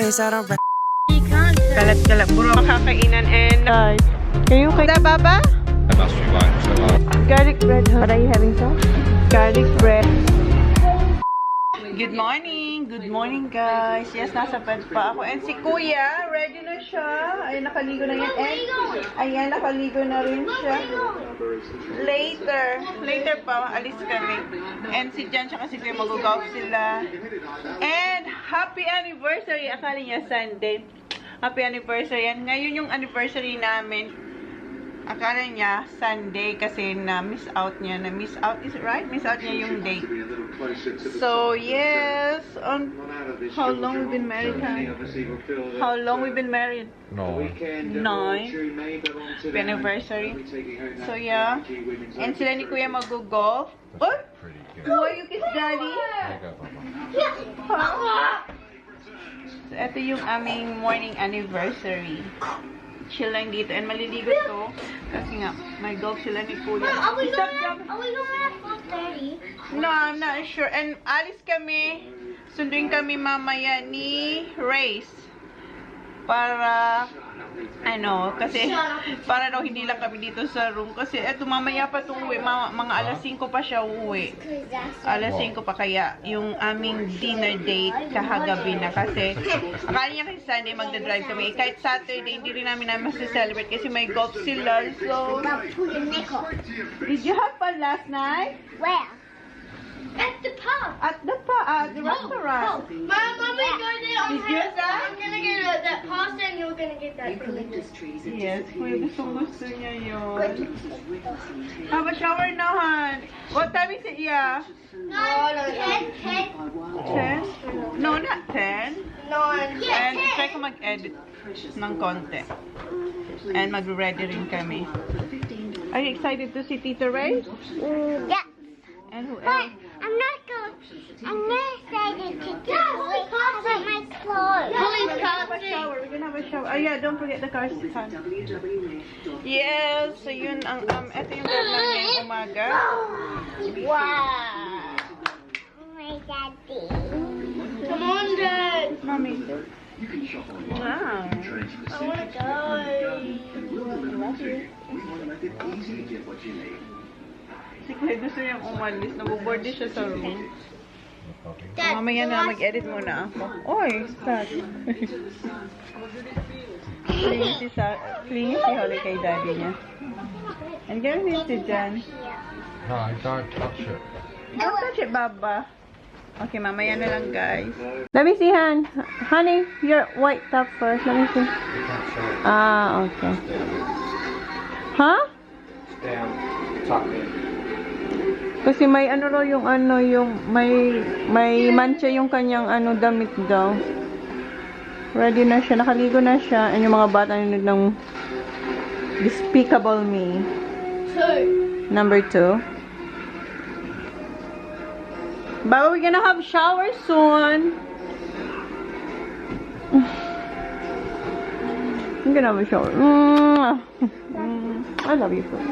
place I don't Kalat-kalat. Puro makakainan and guys. Can you cook that, Baba? That must be mine, so Garlic bread. What are you having, sir? Garlic bread. Good morning. Good morning, guys. Yes, nasa bed pa ako. And si Kuya, ready na siya. Ay, nakaligo na yan. And, ayan, nakaligo na rin siya. Later pa, alis kami. And si Jan, siya kasi mag-golf sila. And, happy anniversary. Akala niya Sunday. Happy anniversary. Yan. Ngayon yung anniversary namin. Akala niya Sunday kasi na-miss out niya. Na-miss out, is it right? Miss out niya yung date. So, yes. How long we've been married, huh? How long we've been married? no. 9. Happy anniversary. So, yeah. And sila ni Kuya mag-golf. Oh! Pretty good. Why you kiss Daddy? There you go, Papa. Huh? So, ito yung aming morning anniversary. Chill lang dito. And maliligo to. Kasi nga, may golf sila ni Kuya. Are we going at 4:30? No, I'm not sure. And alis kami. Sunduin kami mamaya ni Race. Para, kasi, para daw hindi lang kami dito sa room. Kasi, eto, mamaya pa itong uwi. Mga alas 5 pa siya uwi. Alas 5 pa kaya yung aming dinner date kahagabi na. Kasi, akala niya kasi Sunday magdadrive kami. Kahit Saturday, hindi rin namin celebrate kasi may golf sila. So, did you have fun last night? Where? At the pub. At the restaurant. Mom, when we go there on Did you have that? I'm gonna get that pasta and you're gonna get that. Yes, kuya, gusto niya yun. Have a shower na, Han. What time is it, yeah? No, 10. 10? No, not 10. No, yeah, And try ko mag-edit ng konti. And mag-ready rin kami. Are you excited to see Tito Ray? Yeah. And who But else? I'm not excited to do it because of my clothes. We're gonna have a shower. We're gonna have a shower. Oh yeah, don't forget the cars. Yes, so yun ang ito yung vlog namin ngayong umaga. Wow. My daddy. Come on, Dad. Mami. Wow. I want to go. Si Kuya gusto niyang umalis. Nabuboard din siya sa room. Dad, Mamaya na mag-edit muna ako. Oy, start. Clingy si Holly kay daddy niya. And ganun din si Jan. No, don't touch it. Don't touch it, Baba. Okay, mamaya na lang, guys. Let me see, Han. Honey, your white top first. Let me see. Ah, okay. Huh? Down, tuck in. Kasi may yung may mancha yung kanyang damit daw. Ready na siya, nakaligo na siya. And yung mga bata nanonood ng Despicable Me. 2. Number 2. Baba, we're gonna have shower soon. I'm gonna have a shower. I love you too.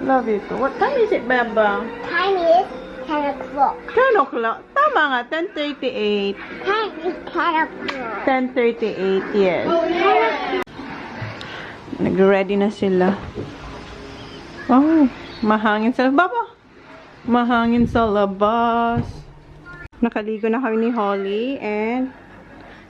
Love you too. What time is it, Baba? Time is 10 o'clock. 10 o'clock. Tama nga, 10:38. Time is 10 o'clock. 10:38, yes. Oh, yeah. Nag-ready na sila. Oh, mahangin sa labas. Baba! Mahangin sa labas. Nakaligo na kami ni Holly and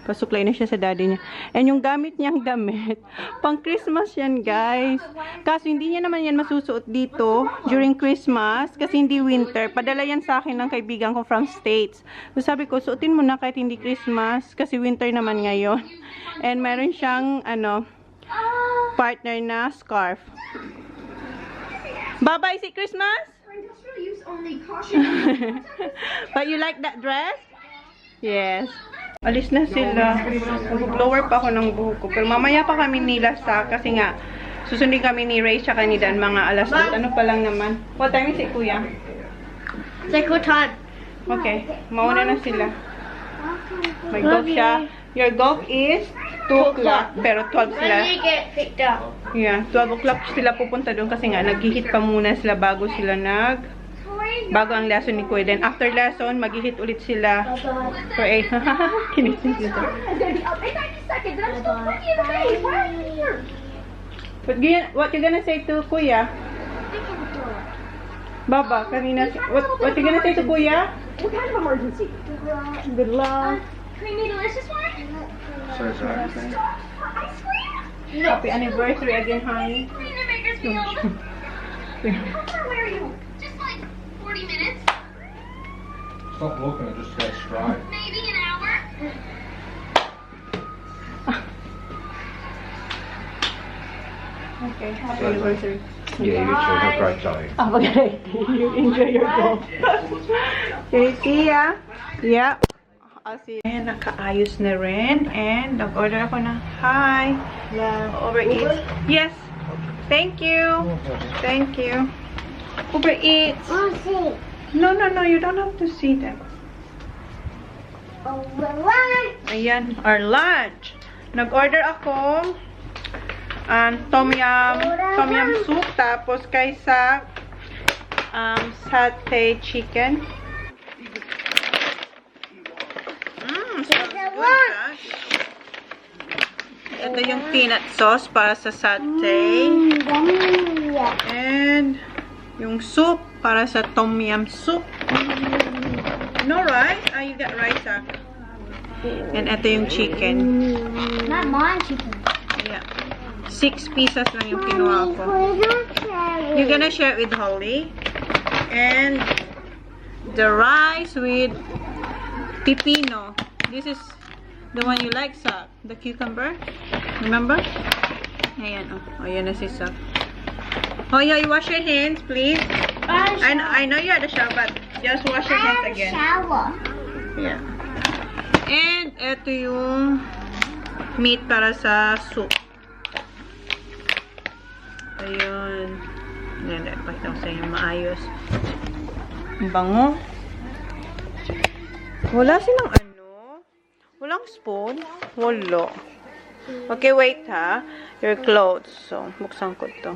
pasuklay na siya sa daddy niya. And yung gamit niyang damit, pang Christmas yan, guys. Kaso hindi niya naman yan masusuot dito during Christmas kasi hindi winter. Padala yan sa akin ng kaibigan ko from States. So sabi ko, suotin mo na kahit hindi Christmas kasi winter naman ngayon. And meron siyang, partner na scarf. Baba, is it Christmas? But you like that dress? Yes. Alis na sila. Mag-blower pa ako ng buhok ko. Pero mamaya pa kami nila sa kasi nga susundin kami ni Ray tsaka ni Dan mga alas 2. Ano pa lang naman. What time is it, Kuya? Second time. Okay. Mauna na sila. May golf siya. Your golf is 2 o'clock. Pero 12 sila. When you get picked up. Yeah. 12 o'clock sila pupunta doon kasi nga naghihit pa muna sila bago sila bago ang lesson ni Kuya. Then after lesson, mag-hit ulit sila for a kinising dito. I'm gonna be up in 90 seconds and I'm still funny in the face. Why are you here? What you gonna say to Kuya? Baba, kanina. What you gonna say to Kuya? What kind of emergency? Good luck. Creamy delicious one? So sorry. I swear. Happy anniversary again, honey. Clean the Bakersfield. How far away are you? Just like 40 minutes. Stop looking, I just got stride. Maybe an hour. Okay, happy anniversary. Yeah, you too. Have a great day. Have a great day. You enjoy your golf. Okay, see ya. Yeah. I'll see you. And nakaayos na rin. And nag-order ako ng hi. Uber Eats. Yes. Thank you. Thank you. Uber Eats. Oh, see. No, you don't have to see them. Oh, lunch. Ayan, our lunch. Nag-order ako tom yum soup, tapos kaysa satay chicken. So good, guys. Ito yung peanut sauce para sa satay. And yung soup para sa tom yum soup. No rice? Ah, you got rice, ah. And ito yung chicken. Not mine chicken. Yeah. 6 pieces lang yung kinuha ko. You're gonna share it with Holly. And the rice with pipino. This is the one you like, Sarap. The cucumber. Remember? Ayan, oh. Oh, yan na si Sarap. Oh, yeah, you wash your hands, please. I know you had a shower, but just wash your hands again. Shower. Yeah. And ito yung meat para sa soup. Ayun. Yan, pakita ko sa inyo maayos. Ang bango. Wala silang walang spoon. Wala. Okay, wait ha. Your clothes. So, buksan ko to.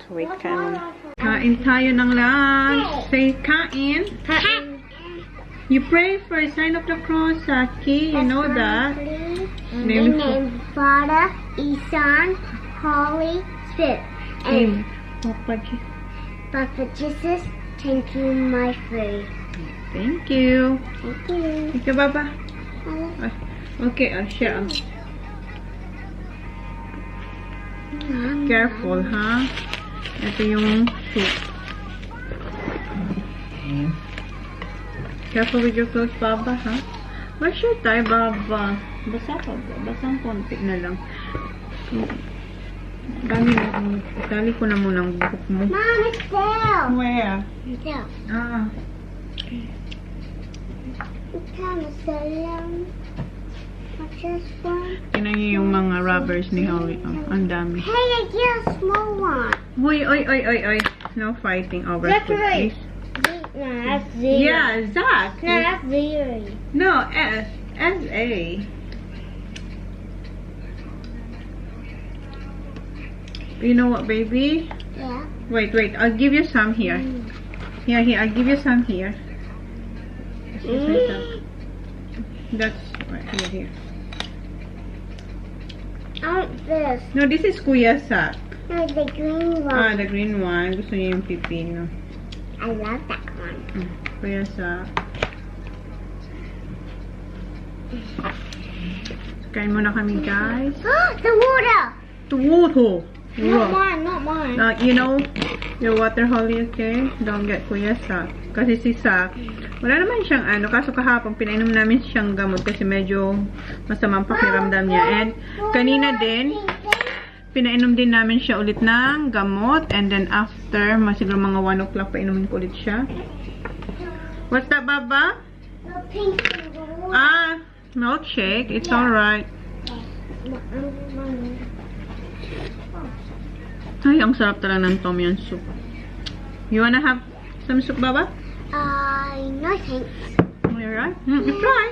So, wait ka muna. Kain tayo ng lunch. Say, kain. Kain. You pray for a sign of the cross, Saki. You know that. Name Father, Son, Holy Spirit. And Papa Jesus, thank you, my food. Thank you. Thank you. Thank you, Baba. Okay, I'll share. Careful, ha? Ito yung soup. Careful with your clothes, Baba, ha? Wash your tie, Baba. Basa ka ba? Basang konti na lang. Dami na. Itali ko na muna ang buhok mo. Mom, it's there. Where? It's there. Ah. It's kind of salam. What's this one? Tingnan niyo yung mga rubbers ni Holly. Oh, ang dami. Hey, I get a small one. Hoy, oy. No fighting over That's food, right. please. No, that's zero. Yeah, Zach. No, that's zero. No, S. S-A. You know what, baby? Yeah. Wait. I'll give you some here. Here. I'll give you some here. That's right here. I want this. No, this is Kuya Sak. No, the green one. Ah, the green one. Gusto niya yung pipino. I love that one. Kuya Sak. Kain muna kami, guys. The water. The water. Not mine. You know, your water, Holly, okay? Don't get Kuya Sak. Kasi si Sak, wala naman siyang kaso kahapon pinainom namin siyang gamot kasi medyo masamang pakiramdam niya. And kanina din, pinainom din namin siya ulit ng gamot. And then after, siguro mga 1 o'clock, painumin ko ulit siya. What's that, Baba? The pink one. Ah, milkshake. It's alright. Ay, ang sarap talaga ng tom yum soup. You wanna have some soup, Baba? No thanks. Alright. Try.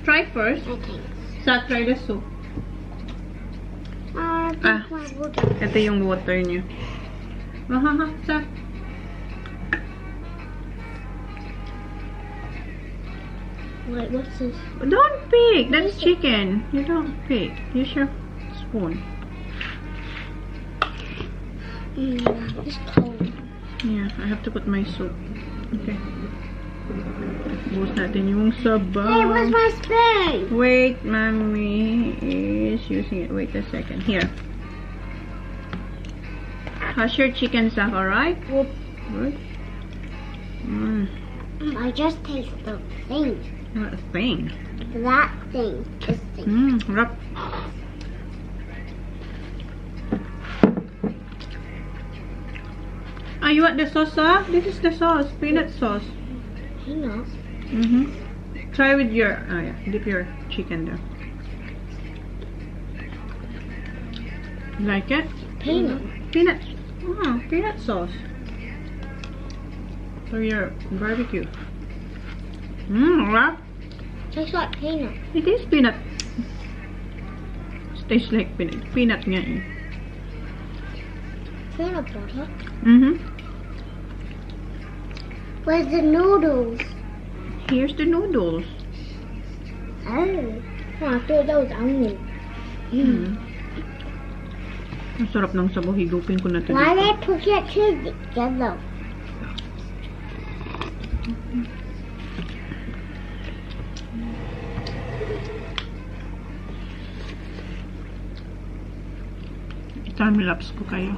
Try first. No thanks. Sa try the soup. This one water. Ito yung water niya. Sa. Wait, what's this? Don't pick. That's chicken. You don't pick. Use your spoon. It's cold. Yeah, I have to put my soup. Okay. Buhos natin yung sabaw. Hey, where's my spoon? Wait, Mommy is using it. Wait a second. Here. How's your chicken, Zach? Alright? Good. Good. I just taste the thing. What thing? That thing. This thing. Wrap. Ah, you want the sauce, ah? This is the sauce. Peanut sauce. Peanut. Try with your, yeah, dip your chicken there. Like it? Peanut. Peanut. Peanut sauce. For your barbecue. Wrap. Tastes like peanut. It is peanut. It tastes like peanut. Peanut nga eh. Peanut butter. Where's the noodles? Here's the noodles. Oh. I thought that was onion. Ang sarap ng sabaw. Higupin ko na ito. Why they put it together? Time-lapse ko kayo.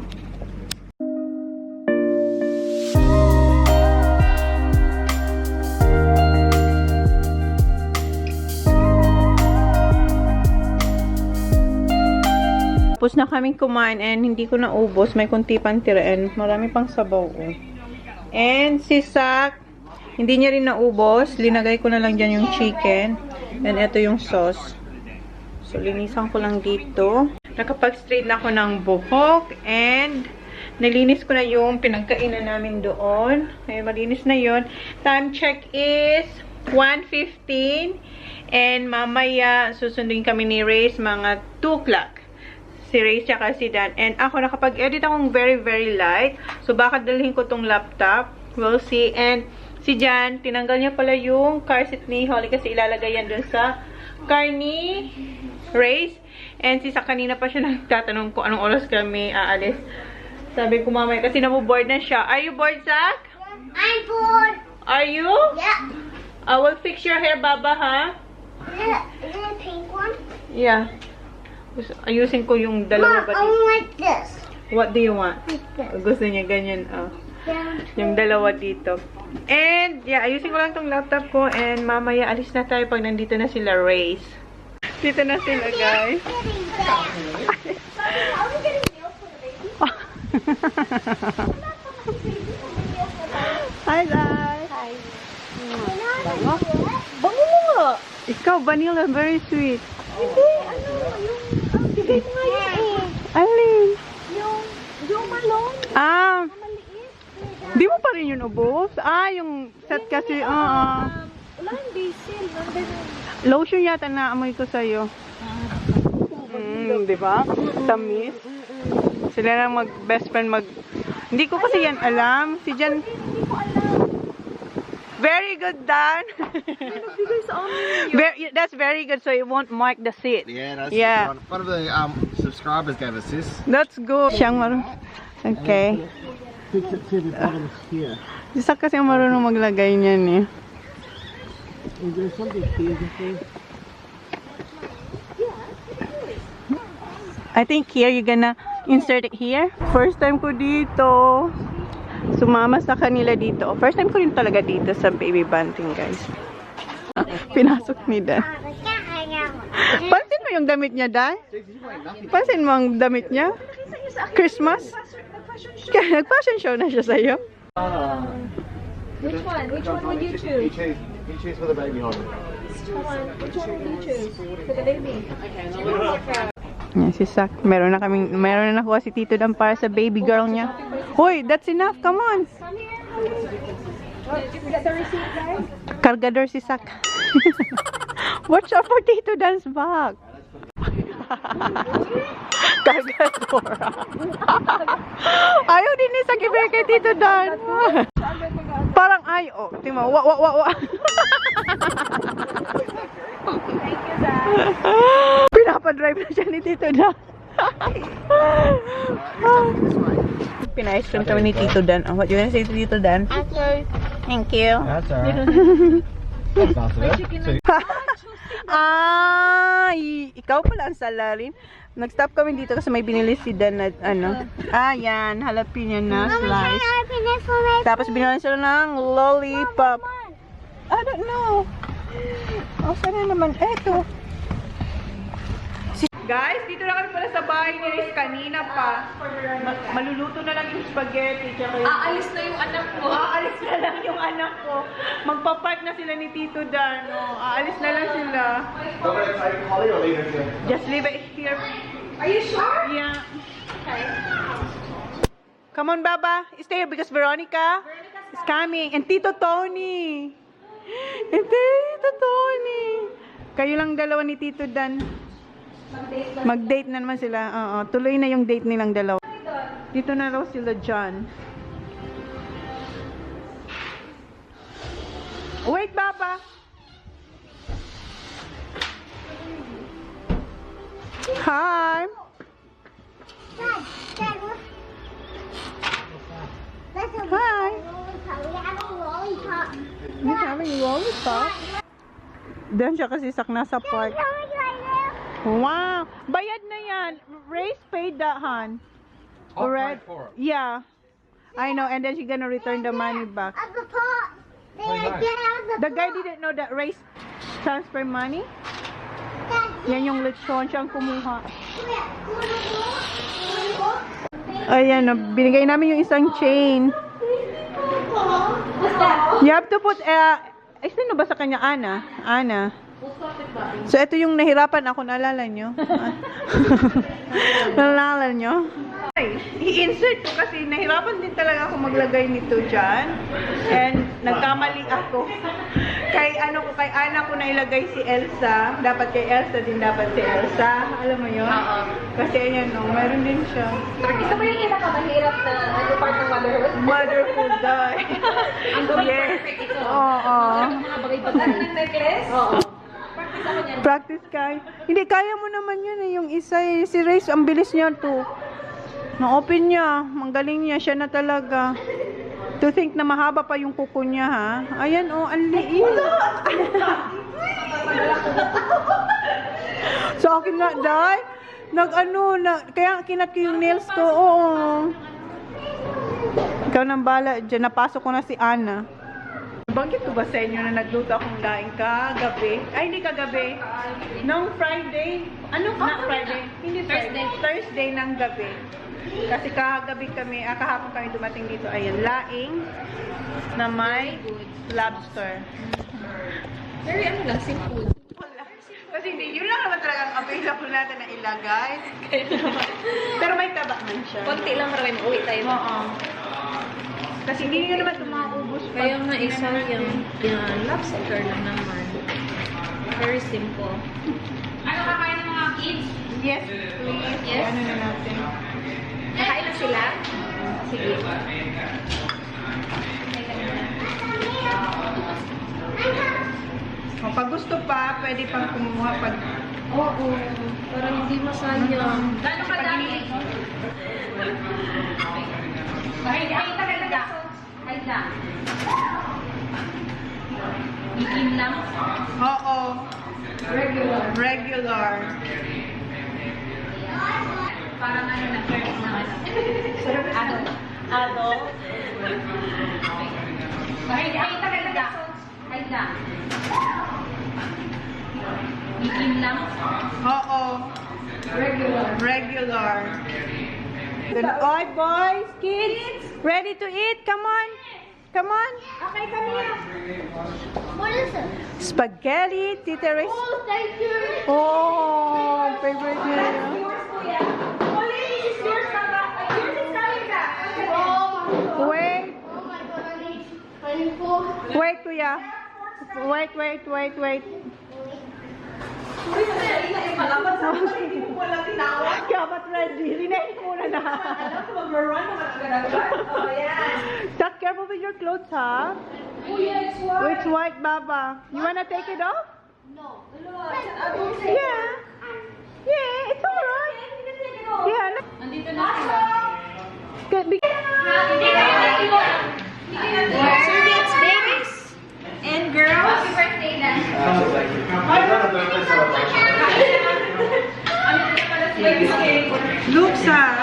Tapos na kaming kumain and hindi ko naubos. May kunti pang tira and marami pang sabaw. And si Sak, hindi niya rin naubos. Linagay ko na lang dyan yung chicken. And ito yung sauce. So, linisan ko lang dito. Nakapag-straight na ako ng buhok. And nalinis ko na yung pinagkainan namin doon. Ayun, malinis na yun. Time check is 1:15. And mamaya susundin kami ni Reyes mga 2 o'clock. Si Reyes tsaka si Dan. And ako, nakapag-edit akong very, very light. So, baka dalhin ko tong laptop. We'll see. And si Jan, tinanggal niya pala yung car seat ni Holly kasi ilalagay yan dun sa car ni Reyes. And si Sak, kanina pa siya nagtatanong kung anong oras kami aalis. Sabi ko mamaya kasi nabuboard na siya. Are you bored, Sak? I'm bored. Are you? Yeah. I will fix your hair, Baba, ha? Is it a pink one? Yeah. Ayusin ko yung dalawa ba Mom, I dito. like this. What do you want? Like this. Gusto niya ganyan, Yeah. yung dalawa dito. And, yeah, ayusin ko lang tong laptop ko. And, mamaya, alis na tayo pag nandito na sila, Reyes. Dito na sila, guys. Hi, guys. Hi. Bango? Bango mo nga. Ikaw, vanilla, very sweet. Hindi, yung bigay mo nga yun eh. Alin? Yung malong. Maliit. Di mo pa rin yun ubos? Yung set kasi, Wala yung basil. lotion yata na amoy ko sa'yo. Di ba? Tamis. Sila na mag-best friend Hindi ko kasi yan alam. Si Jan... Very good, Dan. That's very good, so it won't mark the seat. Yeah, that's Yeah. one of the subscribers gave us this. That's good. Siyang marunong. Okay. Fix it to the bottom here. Isa kasi ang marunong maglagay niyan eh. Is there something here? I think here you're gonna insert it here. First time ko dito. Sumama sa kanila dito. First time ko rin talaga dito sa baby bunting, guys. Pinasok ni Dan. Pansin mo yung damit niya, Dan? Pansin mo ang damit niya? Christmas? Kaya nag-fashion show na siya sa'yo. Which one? Which one would you choose? You choose for the baby holder. Which one would you choose for the baby? Yan, si Sak. Meron na nakuha si Tito Dan para sa baby girl niya. Hoy, that's enough. Come on. Did you get the receipt, guys? Kargador si Sak. Watch out for Tito Dan's bag. Kargador. Ayaw din ni Sak ibigay kay Tito Dan. Parang tingnan mo. Wa. Pinapadrive na siya ni Tito Dan. Pina-ice cream kami ni Tito Dan. Oh, what do you wanna say to Tito Dan? Okay. Thank you. That's alright. That's awesome. Ikaw pala ang salarin. Nag-stop kami dito kasi may binili si Dan na ano. Yan, jalapeno na slice. Tapos binili sila ng lollipop. I don't know. Oh, sana naman. Eto. Guys, dito na kami pala sa bahay ni Riz kanina pa. Maluluto na lang yung spaghetti. Aalis na yung anak mo. Aalis na lang yung anak ko. Magpa-park na sila ni Tito Dan. Oh, aalis na lang sila. Don't let it take Holly or leave it here. Just leave it here. Are you sure? Yeah. Come on, Baba. Stay here because Veronica is coming. And Tito Tony. And Tito Tony. Kayo lang dalawa ni Tito Dan. Mag-date na naman sila. Oo, tuloy na yung date nilang dalawa. Dito na raw sila John. Wait, Baba. Hi. Hi. You're having lollipop? Doon siya kasi nasa park. Wow. Bayad na yan. Race paid that, hon. Alright. Yeah. I know. And then she's gonna return the money back. The guy didn't know that Race transfer money. Yan yung Lechon siyang kumuha. Ayan, binigay namin yung isang chain. You have to put, sino ba sa kanya? Ana. So, ito yung nahirapan ako. Naalala nyo? Naalala nyo? I-insert ko kasi nahirapan din talaga ako maglagay nito dyan. And nagkamali ako. Kay Ana ko na ilagay si Elsa. Dapat kay Elsa din dapat si Elsa. Alam mo yun? Kasi ayan mayroon din siya. Isa ba yung pinakamahirap na part ng motherhood? Motherhood die. Ang perfect ito. Oo. Mga bagay-bagay ng necklace? Oo. Practice ako niyan. Practice kay. Hindi, kaya mo naman yun yung isa eh. Si Race, ang bilis niya to. Na-open niya. Manggaling niya. Siya na talaga. To think na mahaba pa yung kuko niya, ha? Ayan, ang liit. Sa akin nga, Day. Kaya kinat ko yung nails ko. Oo. Ikaw nang bala dyan. Napasok ko na si Ana. Banggit ko ba sa inyo na nagluto akong laing kagabi? Ay, hindi kagabi. Nung Friday. Not Friday? Hindi Friday. Thursday ng gabi. Kasi kahapon kami dumating dito. Ayan, laing na may lobster. Very simple. Kasi hindi, yun lang naman talaga ang available natin na ilagay. Pero may taba man siya. Konti lang maraming uwi tayo. Oo. Kasi hindi nyo naman tumaubos. Kaya nga isa yung lobster lang naman. Very simple. Ano kakain ng mga kids? Yes, please. Yes. Ano na natin? Nakain na sila? Sige. Pag gusto pa, pwede pang kumuha pag... Oo. Para hindi masayang. Gano'n ka dami? Ay, talaga. Ay, lang. Ikin lang? Oo. Regular. Parang nag-first na Sarap adult. Ay, talaga. Ay, lang. Ikin lang? Oo. Regular. Oy, boys, kids, ready to eat? Come on. Okay, come here. What is it? Spaghetti, Tita Rice. Oh, thank you. Oh, favorite niya. Yours, Kuya. Holy, this is yours, Papa. Yours is coming back. Oh, Wait, Kuya. Wait. Dapat Rinain muna na. Just careful with your clothes, ha? Oh, yeah, it's white. Oh, it's white, Baba. You wanna take it off? No. Yeah. Yeah, it's alright. Yeah. Andito na sila. Surrogates, babies, and girls. Happy birthday, Dan. Looks, ha?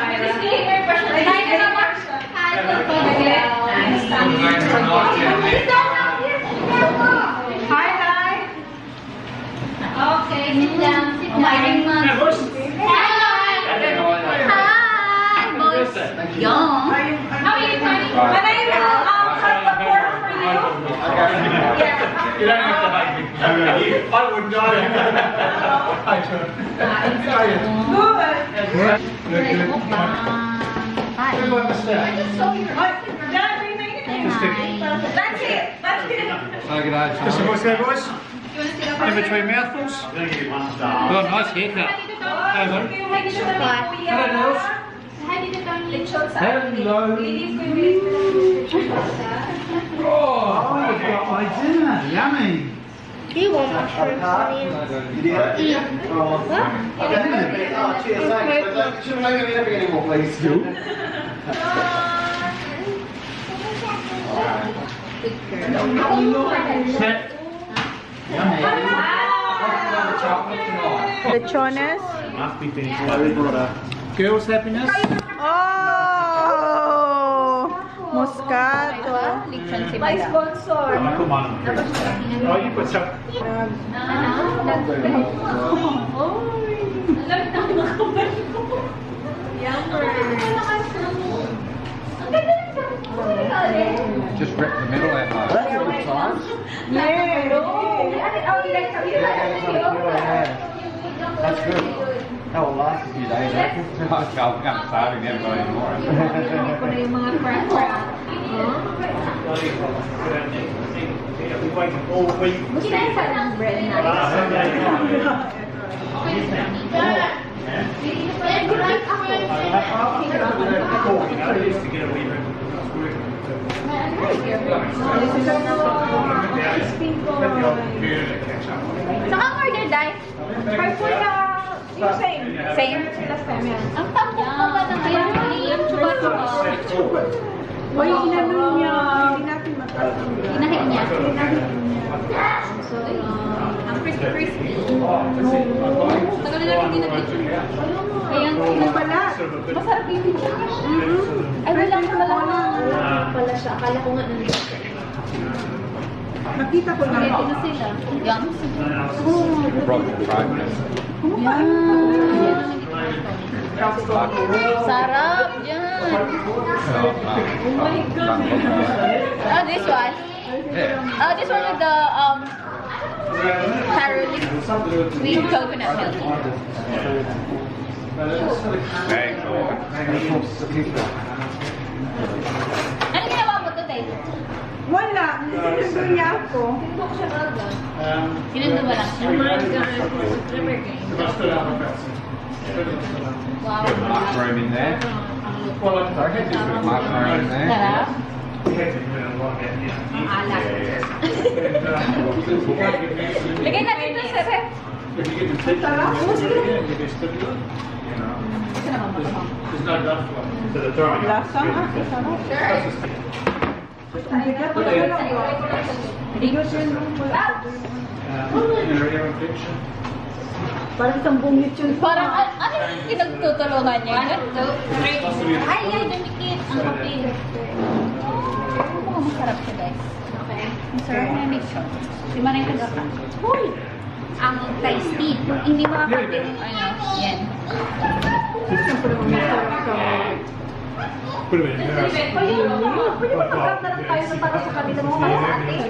Hi, Lai. Okay, sit down. Sit down. Hi, boys. Young. How are you doing? Can I have a fork for you? Yeah. You don't have to hug me. I would not. Hi, Chona. How are you? Good. Hi. Everyone was there. That's it. That's it. Just a voice there, boys. In between mouthfuls. Oh, nice haircut. Hello. Hello, girls. Hello. Oh, I've got my dinner. Yummy. Do you want mushrooms, honey? Oh, cheers, thanks. Shouldn't make me never get any more, please. Set. Yummy. The Chonas. Must be finished. Girls' happiness. Oh! Moscato. Lechon si May sponsor. Come on. Oh, you put some. Just rip the middle out, mate. That's a good size. That's good. That will last a few days, I reckon. I'm starving, never got any more. Ko na yung mga crap-crap. Kinain ka ng bread na. Saka order, Dai. Same? Ang tampok mo ba ng yung chuba-chuba? Uy, inano niya. Hindi natin mataas. Inahin niya. So, ang crispy-crispy. Tagal na lang hindi nag-lechon. Ayan, yun pala. Masarap yung lechon. Ay, wala pala siya. Akala ko nga nandito. Nakita ko na. Ito na sila. Yum. Probably tried this. Sarap dyan. Oh my god. Oh, this one. Yeah. Oh, this one with the caroling sweet coconut milk. Very cool. Ano ginawa mo today? Wala. Sinundo niya ako. Sinundo mo lang siya. Wow. Mushroom in there. Mushroom in there. Sarap. Ang alak. Lagay natin ito sa ref. Sarap. Gusto naman matamang. Lasa nga. Sarap. Ang bigat ko lang ako. Parang sambong lechon. Parang, ano yung pinagtutulungan niya? Ay, dumikit ang kapil. Mukhang masarap siya, guys. Okay. Masarap na yung lechon. Si Manay Tagaka. Uy! Ang tasty. Hindi makakapil yung ano. Yan. Put them in. Pwede ba mag-grab na lang tayo na para sa kanila mo para sa atin?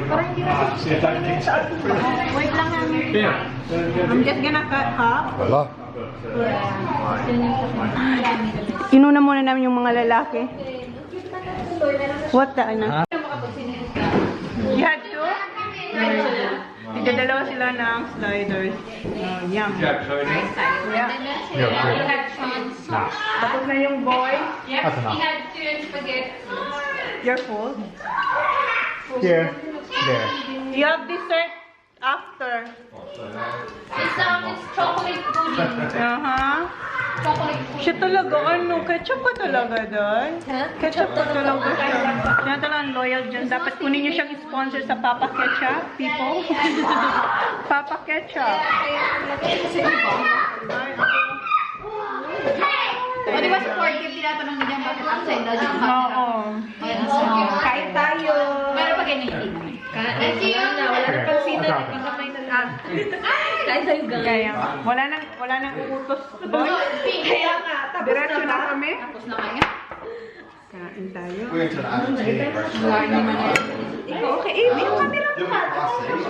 Parang hindi na wait lang namin. I'm just gonna cut half. Wala. Inuna muna namin yung mga lalaki. What the ano? You had to? Tigdadalawa sila ng sliders. Yum. Good job, Tony. Yeah. Nah. Tapos na yung boy. That's enough. You're full. Here. There. You have dessert after. It's chocolate pudding. Chocolate pudding. Siya talaga, ano, ketchup ka talaga doon? Ketchup ka talaga siya. Siya talagang loyal dyan. Dapat kunin niyo siyang sponsor sa Papa Ketchup, people. Papa Ketchup. O, di ba sa 4K, tinatanong niya bakit upside down yung Oo. Kain tayo. Meron pa ganyan yung kain na, wala na pansinan. Kain tayo Kaya, wala nang uutos, boy. Kaya nga, tapos Diretso na kami. Tapos na kaya. Kain tayo. We're going to the afternoon restaurant. Ikaw, okay, yung camera mo ka.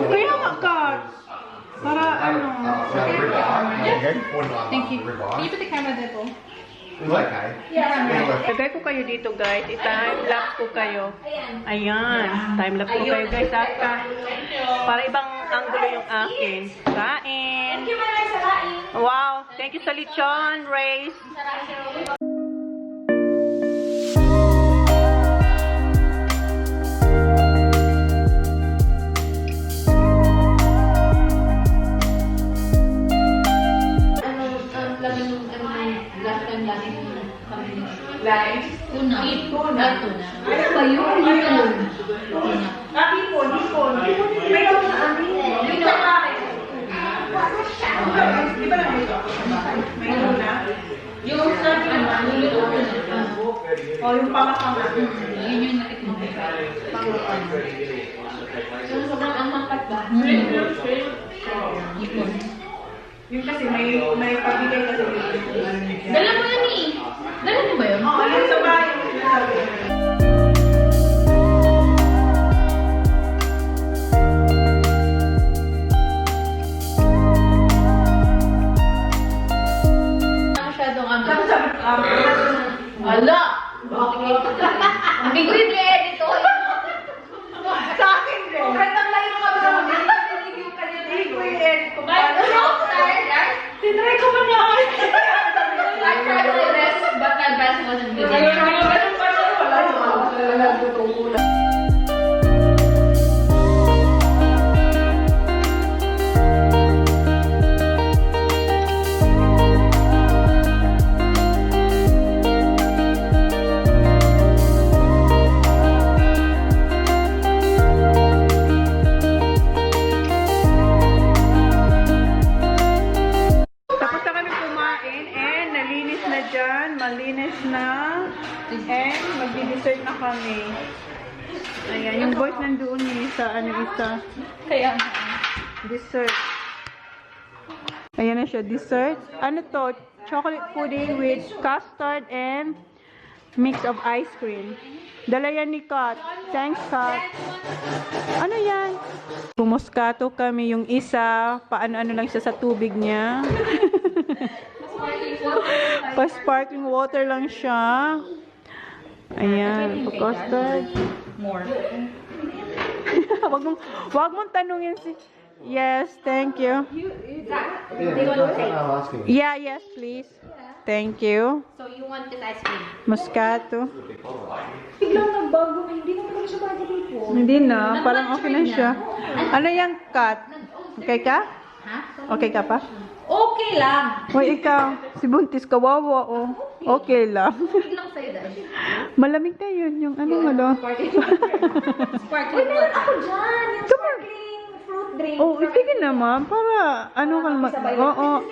Kaya nga ka. Para ano. Thank you. Can you put the camera there, po? Okay. Lagay ko kayo dito, guys. I-time-lapse ko kayo. Ayan. Time-lapse ko kayo, guys. Para ibang angulo yung akin. Kain. Wow. Thank you sa Lechon, Race. Tuna. Tuna. Ano ba yun? Tuna. Hipon. May tuna amin. May tuna. Di ba lang ito? May tuna. Yung sa niluluto na. O, yung pangakama. Yun yung natikman ko. Pangakama. So, sobrang angkat ba? Hipon. Yung kasi may pabigay kasi dito. Dala mo yan eh. Dala mo ba yun? Oo, yung sa bahay. Masyadong Ala! Ang bigwid na edito. Sa akin din. Kantang layo ka ba naman? Hindi ko i-edit ko. Tinry ko ba na? I tried my best, but my best wasn't good enough. Tapos na kami kumain and nalinis na dyan. Malinis na. And magdi-dessert na kami. Ayan, yung boys nandoon eh sa isa. Kaya, Dessert. Ayan na siya, dessert. Ano to? Chocolate pudding with custard and mix of ice cream. Dala yan ni Kat. Thanks, Kat. Ano yan? Pumuskato kami yung isa. Paano-ano lang siya sa tubig niya. Pa-sparkling water lang siya. Ayan, pa-custard. more. wag mong tanungin si... Yes, thank you. I'll ask him. Yeah, yes, please. Thank you. So you want this ice cream? Moscato. Biglang nagbago na, hindi naman siya bago dito. Hindi na, parang okay na siya. Ano yung cut? Okay ka? Ha? Okay ka pa? Okay lang. Hoy, ikaw. Si Buntis, kawawa, oh. Okay lang. Biglang sa'yo dahil. Malamig na yun, yung ano, ano. Sparkling water. Ako dyan, yung sparkling fruit drink. Oh, sige naman, para, ano ka naman. Oo.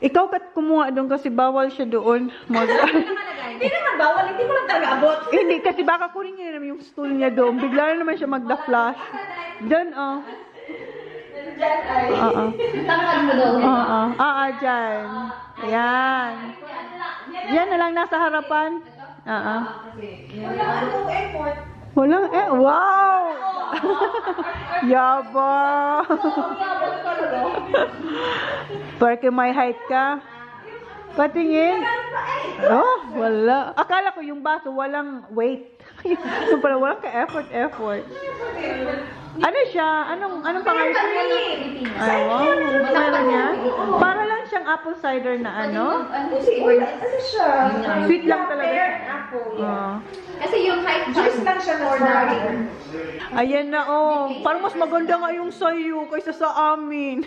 Ikaw kat kumuha doon kasi bawal siya doon. Hindi naman bawal, hindi mo lang talaga abot. Hindi, kasi baka kunin niya naman yung stool niya doon. Bigla na naman siya magda-flash. Doon, oh. Dyan ay. Oo. Tangkad mo daw. Oo. Dyan. Ayan. Yan na lang nasa harapan. Oo. Walang wow! Yaba! Porque may height ka. Patingin. Oh, wala. Akala ko yung baso walang weight. Yung pala walang ka-effort. Ano siya? Anong pangalan niya? Ay, wow. Meron yan? Para lang siyang apple cider na ano? Ano siya? Sweet lang talaga. Pear and apple. Ah. Kasi yung height Juice lang siya na strawberry. Ayan na, oh. Parang mas maganda nga yung sa'yo kaysa sa amin.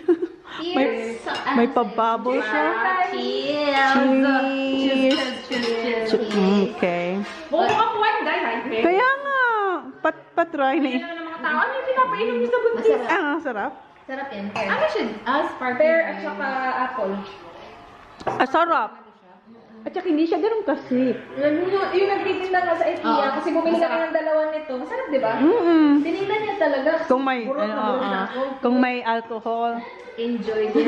may pabubble siya. Cheers. Okay. Mukhang wine guy, right? Kaya nga, patry na eh. Ano mga tao? Ano yung pinapainom niyo sa buntis? Ah, sarap. Sarap yan. Ano siya? Sparkling. Pear at saka apple. Ah, sarap. At saka hindi siya ganun kasi. Yung nagtitinda nga sa IKEA, kasi bumili kami ng dalawa nito. Masarap, di ba? Tinignan niya talaga. Kung may, kung may alcohol. Enjoy din.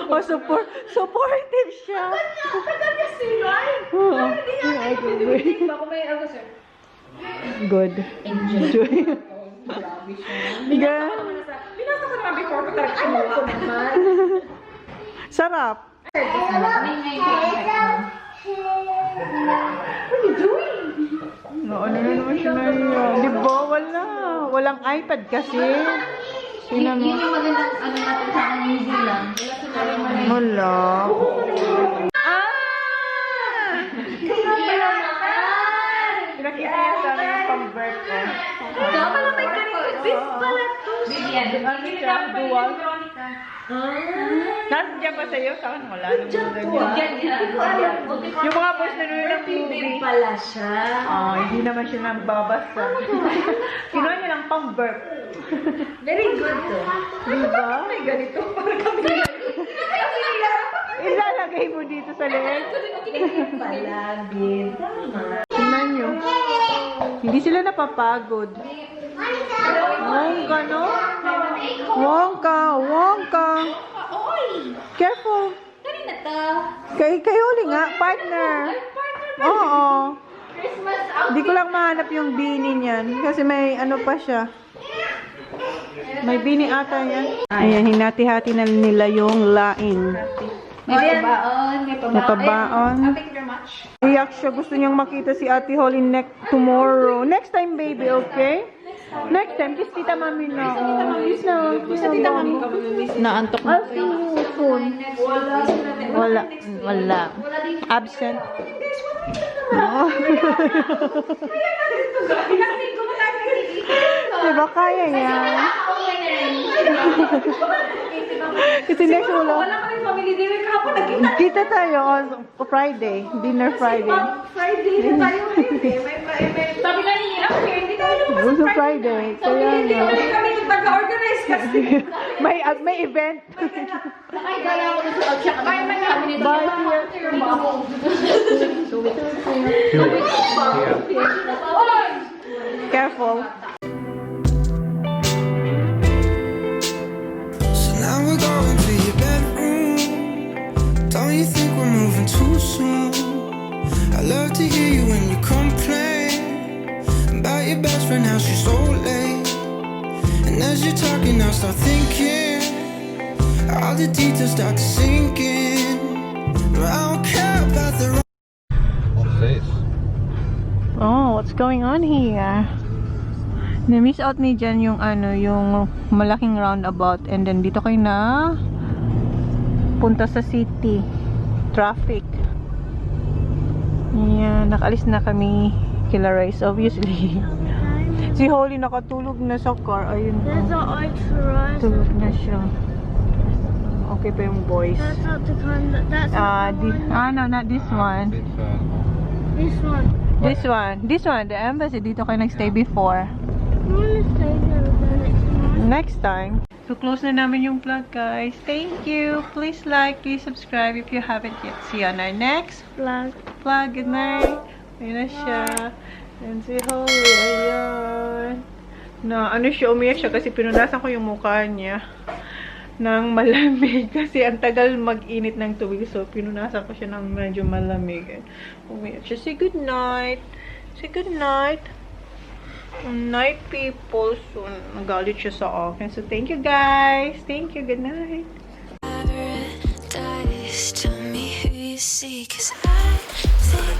Oh, supportive siya. Tagal kasi, right? Oo. Hindi nga kayo pinipili ba kung may algo, sir? Good. Enjoy. Binasa ko naman before ko talaga. Ano ko naman? Sarap. What are you doing? No, ano na naman siya na yun. Di ba? Walang iPad kasi. Yun yung magandang ano natin sa New Zealand. Wala. Pinakita niya sa amin yung pang-birth ko. Kaya pala may ganito. This pala to. Ano siya? Dual. Nandiyan ba sa'yo? Sa akin wala. Yung mga boys na nanonood ng movie. Pala siya. Hindi naman siya nagbabasa. Kinuha niya lang pang-birth. Very good to. Diba? May ganito. Para kami Ilalagay mo dito sa leeg. pala, bin. Tama. Tingnan nyo. Hindi sila napapagod. Wongka, no? Wongka. Careful. Kanina to. Kayo uli nga, partner. Oo. Christmas Hindi ko lang mahanap yung bini niyan. Kasi may ano pa siya. May bini ata yan. Ayan, hinati-hati na nila yung laing. May pabaon. Napabaon. Thank you very much. Iyak siya. Gusto niyang makita si Ate Holly tomorrow. Next time, baby, okay? Next time, kiss Tita Mami na. Kiss na. Kiss na Tita Mami. Naantok na. I'll see you soon. Wala. Absent. Oh. Diba kaya yan? Kasi next ulo. Wala ka rin family dinner kahapon. Nagkita. Kita tayo on Friday. Dinner Friday. Friday na tayo ngayon eh. Sabi na niya, hindi tayo lumabas Gusto Friday. Kaya Hindi nga. kami yung taga-organize kasi. May event. Ay, gala ko na sa outside. Bye, Careful. So now we're going to your bedroom. Don't you think we're moving too soon? I love to hear you when you complain about your best friend, how she's so late. And as you're talking, I start thinking all the details start to sink in. But I don't care about the What's this? Oh, what's going on here? Na-miss out ni Jan yung yung malaking roundabout, and then dito kayo na punta sa city. Traffic. Yeah, nakaalis na kami kila Rice, obviously. Si Holly nakatulog na sa car. Ayun. There's an ultra. Tulog na siya. Okay pa yung boys. That's not the kind that. That's not the one. No, not this one. This one. This one, the embassy. Dito kayo nagstay before. I want to stay there with the next one. Next time. So, close na namin yung vlog, guys. Thank you. Please like, please subscribe if you haven't yet. See you on our next vlog. Good night. Ayun na siya. And si Holly. Ayan. Ano siya, umiyak siya kasi pinunasan ko yung mukha niya ng malamig. Kasi ang tagal mag-init ng tubig. So, pinunasan ko siya ng medyo malamig. Umiyak siya. Say good night. Say good night. Night, people. So, nagalit siya sa akin. So, thank you, guys. Thank you. Good night. paradise. Tell me who you see, 'cause I think